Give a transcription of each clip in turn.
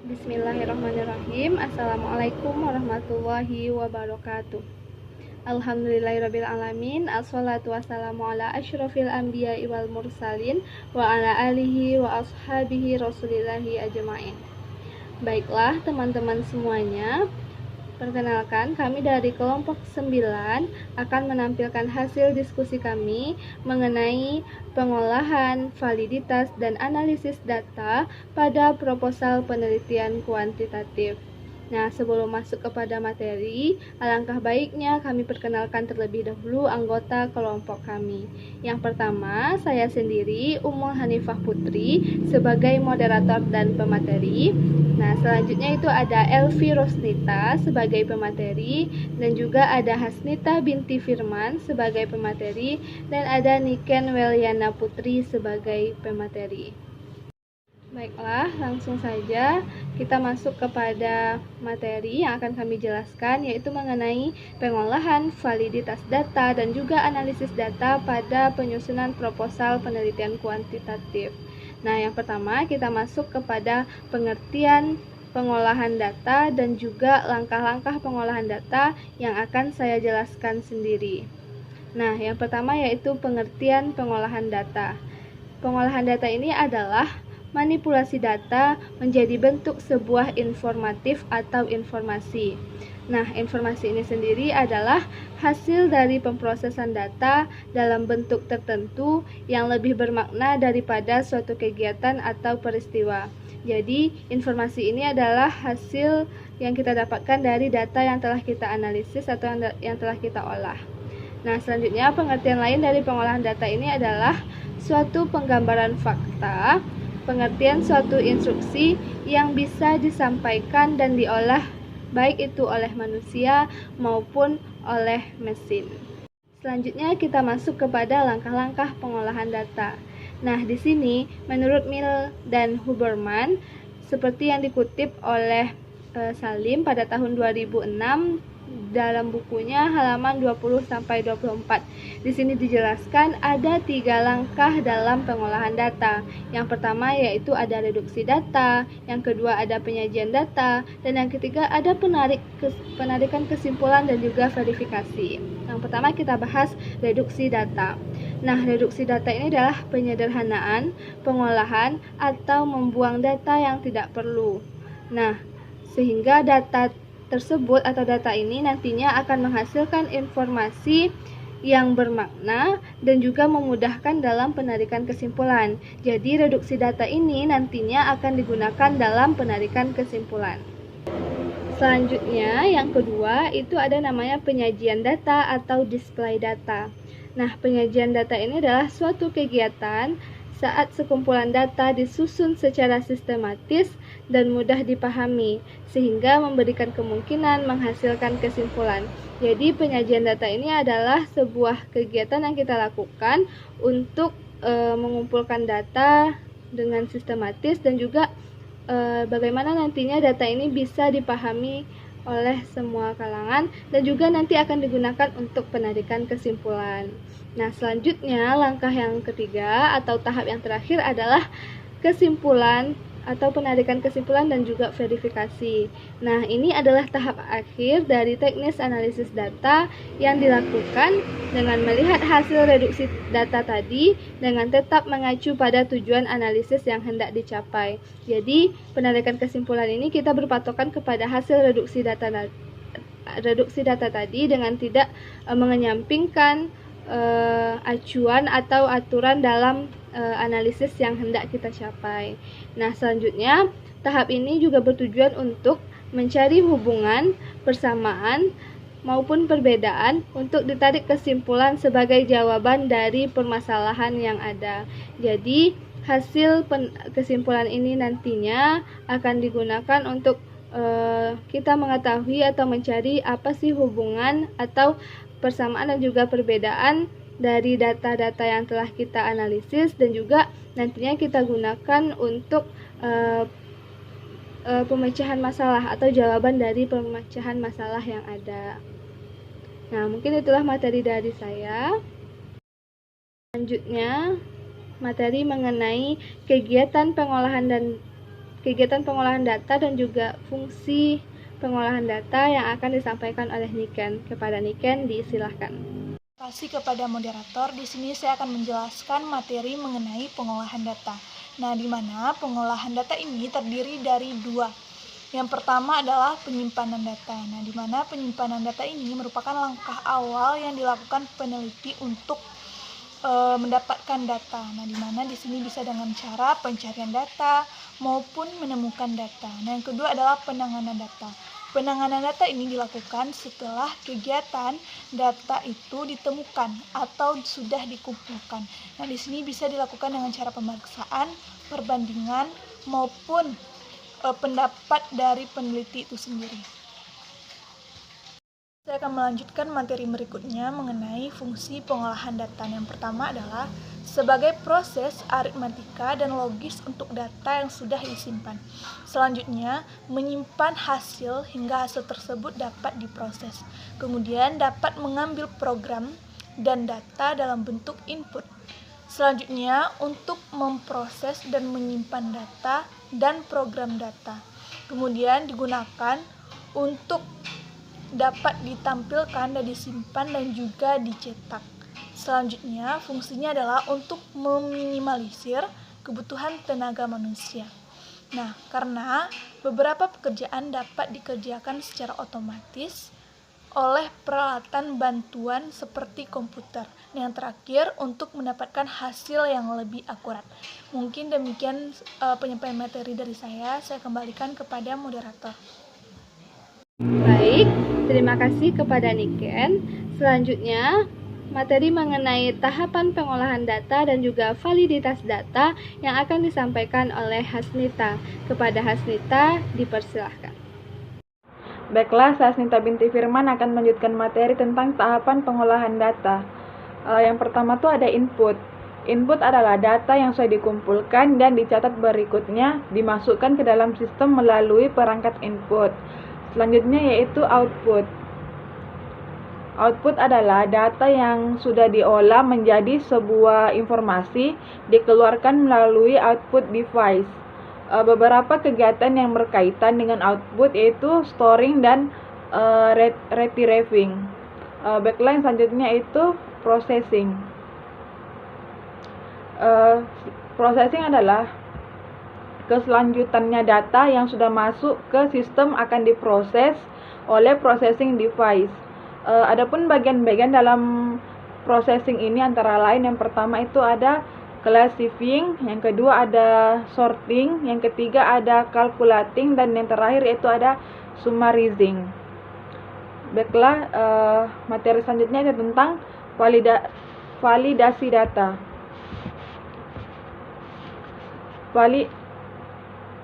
Bismillahirrahmanirrahim. Assalamualaikum warahmatullahi wabarakatuh. Alhamdulillahirrabbilalamin. Assalatu wassalamu ala asyrafil anbiya'i wal mursalin wa ala alihi wa ashabihi rasulillahi ajma'in. Baiklah teman-teman semuanya, perkenalkan, kami dari kelompok 9 akan menampilkan hasil diskusi kami mengenai pengolahan, validitas, dan analisis data pada proposal penelitian kuantitatif. Nah, sebelum masuk kepada materi, alangkah baiknya kami perkenalkan terlebih dahulu anggota kelompok kami. Yang pertama, saya sendiri, Ummul Hanifah Putri, sebagai moderator dan pemateri. Nah, selanjutnya itu ada Elvi Rosnita sebagai pemateri, dan juga ada Hasnita binti Firman sebagai pemateri, dan ada Niken Weliana Putri sebagai pemateri. Baiklah, langsung saja kita masuk kepada materi yang akan kami jelaskan, yaitu mengenai pengolahan, validitas data, dan juga analisis data pada penyusunan proposal penelitian kuantitatif. Nah, yang pertama kita masuk kepada pengertian pengolahan data dan juga langkah-langkah pengolahan data yang akan saya jelaskan sendiri. Nah, yang pertama yaitu pengertian pengolahan data. Pengolahan data ini adalah manipulasi data menjadi bentuk sebuah informatif atau informasi. Nah, informasi ini sendiri adalah hasil dari pemrosesan data dalam bentuk tertentu yang lebih bermakna daripada suatu kegiatan atau peristiwa. Jadi, informasi ini adalah hasil yang kita dapatkan dari data yang telah kita analisis atau yang telah kita olah. Nah, selanjutnya pengertian lain dari pengolahan data ini adalah suatu penggambaran fakta, pengertian suatu instruksi yang bisa disampaikan dan diolah baik itu oleh manusia maupun oleh mesin. Selanjutnya kita masuk kepada langkah-langkah pengolahan data. Nah, di sini menurut Mill dan Huberman, seperti yang dikutip oleh Salim pada tahun 2006 dalam bukunya halaman 20-24. Di sini dijelaskan ada 3 langkah dalam pengolahan data. Yang pertama yaitu ada reduksi data, yang kedua ada penyajian data, dan yang ketiga ada penarikan kesimpulan dan juga verifikasi. Yang pertama kita bahas reduksi data. Nah, reduksi data ini adalah penyederhanaan, pengolahan, atau membuang data yang tidak perlu. Nah, sehingga data tersebut atau data ini nantinya akan menghasilkan informasi yang bermakna dan juga memudahkan dalam penarikan kesimpulan. Jadi reduksi data ini nantinya akan digunakan dalam penarikan kesimpulan. Selanjutnya yang kedua itu ada namanya penyajian data atau display data. Nah, penyajian data ini adalah suatu kegiatan saat sekumpulan data disusun secara sistematis dan mudah dipahami, sehingga memberikan kemungkinan menghasilkan kesimpulan. Jadi penyajian data ini adalah sebuah kegiatan yang kita lakukan untuk mengumpulkan data dengan sistematis dan juga bagaimana nantinya data ini bisa dipahami oleh semua kalangan dan juga nanti akan digunakan untuk penarikan kesimpulan. Nah, selanjutnya langkah yang ketiga atau tahap yang terakhir adalah kesimpulan atau penarikan kesimpulan dan juga verifikasi. Nah, ini adalah tahap akhir dari teknis analisis data yang dilakukan dengan melihat hasil reduksi data tadi dengan tetap mengacu pada tujuan analisis yang hendak dicapai. Jadi, penarikan kesimpulan ini kita berpatokan kepada hasil reduksi data tadi dengan tidak mengenyampingkan acuan atau aturan dalam analisis yang hendak kita capai. Nah, selanjutnya tahap ini juga bertujuan untuk mencari hubungan, persamaan, maupun perbedaan untuk ditarik kesimpulan sebagai jawaban dari permasalahan yang ada. Jadi, hasil kesimpulan ini nantinya akan digunakan untuk kita mengetahui atau mencari apa sih hubungan atau persamaan dan juga perbedaan dari data-data yang telah kita analisis dan juga nantinya kita gunakan untuk pemecahan masalah atau jawaban dari pemecahan masalah yang ada. Nah, mungkin itulah materi dari saya. Selanjutnya, materi mengenai kegiatan pengolahan dan kegiatan pengolahan data dan juga fungsi pengolahan data yang akan disampaikan oleh Niken. Kepada Niken, disilahkan. Terima kasih kepada moderator. Di sini saya akan menjelaskan materi mengenai pengolahan data. Nah, di mana pengolahan data ini terdiri dari dua. Yang pertama adalah penyimpanan data. Nah, di mana penyimpanan data ini merupakan langkah awal yang dilakukan peneliti untuk mendapatkan data. Nah, di mana di sini bisa dengan cara pencarian data maupun menemukan data. Nah, yang kedua adalah penanganan data. Penanganan data ini dilakukan setelah kegiatan data itu ditemukan atau sudah dikumpulkan. Nah, di sini bisa dilakukan dengan cara pemeriksaan, perbandingan maupun pendapat dari peneliti itu sendiri. Saya akan melanjutkan materi berikutnya mengenai fungsi pengolahan data. Yang pertama adalah sebagai proses aritmatika dan logis untuk data yang sudah disimpan. Selanjutnya, menyimpan hasil hingga hasil tersebut dapat diproses. Kemudian dapat mengambil program dan data dalam bentuk input. Selanjutnya, untuk memproses dan menyimpan data dan program data. Kemudian digunakan untuk dapat ditampilkan dan disimpan dan juga dicetak. Selanjutnya, fungsinya adalah untuk meminimalisir kebutuhan tenaga manusia. Nah, karena beberapa pekerjaan dapat dikerjakan secara otomatis oleh peralatan bantuan seperti komputer. Yang terakhir, untuk mendapatkan hasil yang lebih akurat. Mungkin demikian penyampaian materi dari saya kembalikan kepada moderator. Baik, terima kasih kepada Niken. Selanjutnya, materi mengenai tahapan pengolahan data dan juga validitas data yang akan disampaikan oleh Hasnita. Kepada Hasnita, dipersilahkan. Baiklah, saya Hasnita binti Firman akan melanjutkan materi tentang tahapan pengolahan data. Yang pertama tuh ada input. Input adalah data yang sudah dikumpulkan dan dicatat berikutnya dimasukkan ke dalam sistem melalui perangkat input. Selanjutnya yaitu output. Output adalah data yang sudah diolah menjadi sebuah informasi dikeluarkan melalui output device. Beberapa kegiatan yang berkaitan dengan output yaitu storing dan retrieving. Backline selanjutnya itu processing. Processing adalah keselanjutannya data yang sudah masuk ke sistem akan diproses oleh processing device. Adapun bagian-bagian dalam processing ini antara lain yang pertama itu ada classifying, yang kedua ada sorting, yang ketiga ada calculating, dan yang terakhir itu ada summarizing. Baiklah, materi selanjutnya itu tentang validasi data.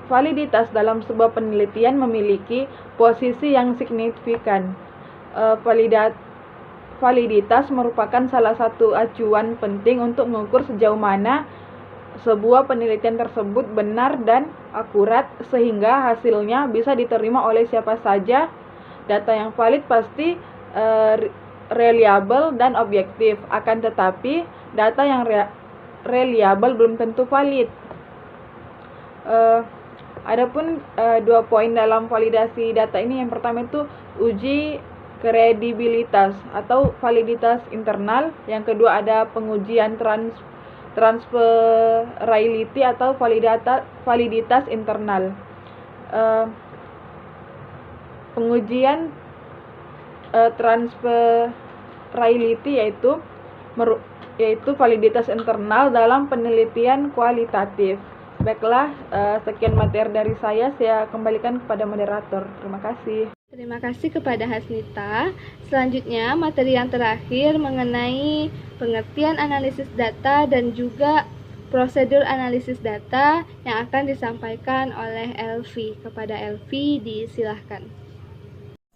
Validitas dalam sebuah penelitian memiliki posisi yang signifikan. Validitas merupakan salah satu acuan penting untuk mengukur sejauh mana sebuah penelitian tersebut benar dan akurat sehingga hasilnya bisa diterima oleh siapa saja. Data yang valid pasti reliable dan objektif, akan tetapi data yang reliable belum tentu valid. Adapun dua poin dalam validasi data ini, yang pertama itu uji kredibilitas atau validitas internal, yang kedua ada pengujian transferability atau validitas internal. Pengujian transferability yaitu validitas internal dalam penelitian kualitatif. Baiklah, sekian materi dari saya kembalikan kepada moderator. Terima kasih. Terima kasih kepada Hasnita. Selanjutnya, materi yang terakhir mengenai pengertian analisis data dan juga prosedur analisis data yang akan disampaikan oleh Elvi. Kepada Elvi, disilahkan.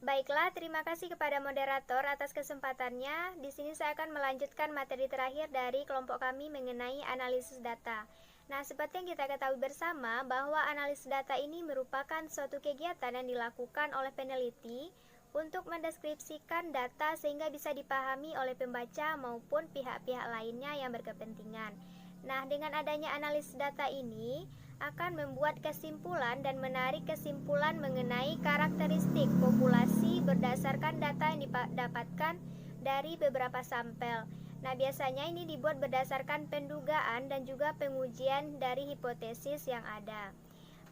Baiklah, terima kasih kepada moderator atas kesempatannya. Di sini saya akan melanjutkan materi terakhir dari kelompok kami mengenai analisis data. Nah, seperti yang kita ketahui bersama bahwa analisis data ini merupakan suatu kegiatan yang dilakukan oleh peneliti untuk mendeskripsikan data sehingga bisa dipahami oleh pembaca maupun pihak-pihak lainnya yang berkepentingan. Nah, dengan adanya analisis data ini akan membuat kesimpulan dan menarik kesimpulan mengenai karakteristik populasi berdasarkan data yang didapatkan dari beberapa sampel. Nah, biasanya ini dibuat berdasarkan pendugaan dan juga pengujian dari hipotesis yang ada.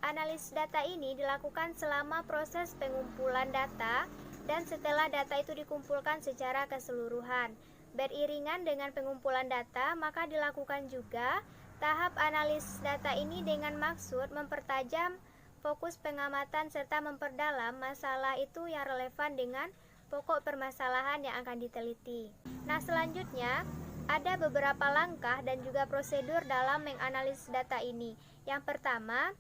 Analisis data ini dilakukan selama proses pengumpulan data dan setelah data itu dikumpulkan secara keseluruhan. Beriringan dengan pengumpulan data, maka dilakukan juga tahap analisis data ini dengan maksud mempertajam fokus pengamatan serta memperdalam masalah itu yang relevan dengan pokok permasalahan yang akan diteliti. Nah, selanjutnya ada beberapa langkah dan juga prosedur dalam menganalisis data ini. Yang pertama,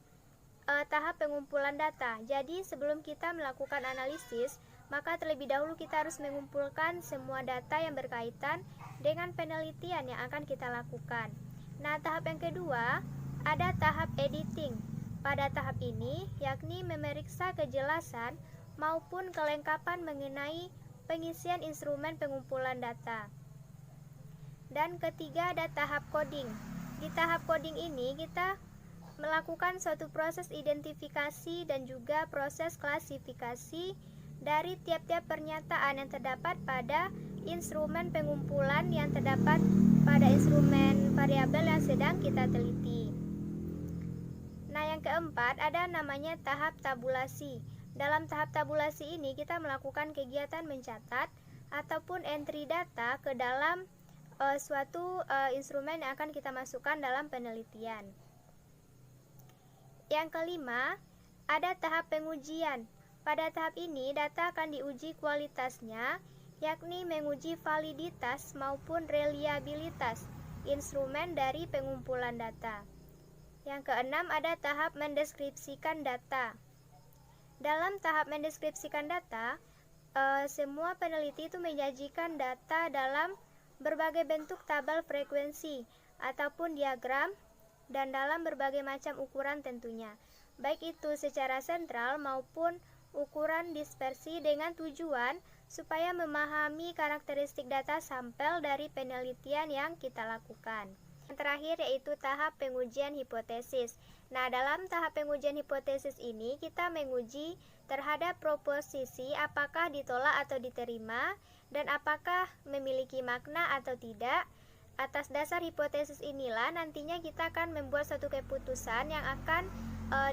tahap pengumpulan data. Jadi sebelum kita melakukan analisis, maka terlebih dahulu kita harus mengumpulkan semua data yang berkaitan dengan penelitian yang akan kita lakukan. Nah, tahap yang kedua, ada tahap editing. Pada tahap ini, yakni memeriksa kejelasan maupun kelengkapan mengenai pengisian instrumen pengumpulan data. Dan ketiga, ada tahap coding. Di tahap coding ini, kita melakukan suatu proses identifikasi dan juga proses klasifikasi dari tiap-tiap pernyataan yang terdapat pada instrumen pengumpulan yang terdapat pada instrumen variabel yang sedang kita teliti. Nah, yang keempat ada namanya tahap tabulasi. Dalam tahap tabulasi ini kita melakukan kegiatan mencatat ataupun entry data ke dalam suatu instrumen yang akan kita masukkan dalam penelitian. Yang kelima, ada tahap pengujian. Pada tahap ini, data akan diuji kualitasnya, yakni menguji validitas maupun reliabilitas instrumen dari pengumpulan data. Yang keenam, ada tahap mendeskripsikan data. Dalam tahap mendeskripsikan data, semua peneliti itu menyajikan data dalam berbagai bentuk tabel frekuensi ataupun diagram dan dalam berbagai macam ukuran tentunya, baik itu secara sentral maupun ukuran dispersi dengan tujuan supaya memahami karakteristik data sampel dari penelitian yang kita lakukan. Yang terakhir yaitu tahap pengujian hipotesis. Nah, dalam tahap pengujian hipotesis ini kita menguji terhadap proposisi apakah ditolak atau diterima dan apakah memiliki makna atau tidak. Atas dasar hipotesis inilah nantinya kita akan membuat suatu keputusan yang akan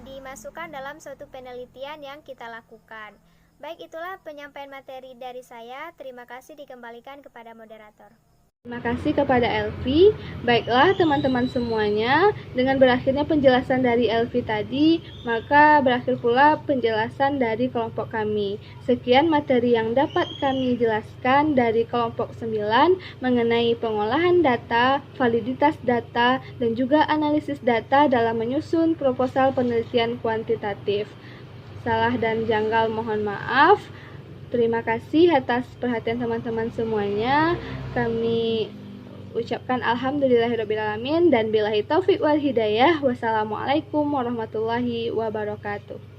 dimasukkan dalam suatu penelitian yang kita lakukan. Baik, itulah penyampaian materi dari saya. Terima kasih, dikembalikan kepada moderator. Terima kasih kepada Elvi. Baiklah teman-teman semuanya, dengan berakhirnya penjelasan dari Elvi tadi, maka berakhir pula penjelasan dari kelompok kami. Sekian materi yang dapat kami jelaskan dari kelompok 9 mengenai pengolahan data, validitas data, dan juga analisis data dalam menyusun proposal penelitian kuantitatif. Salah dan janggal mohon maaf. Terima kasih atas perhatian teman-teman semuanya. Kami ucapkan alhamdulillahirrabbilalamin dan billahi taufiq wal hidayah. Wassalamualaikum warahmatullahi wabarakatuh.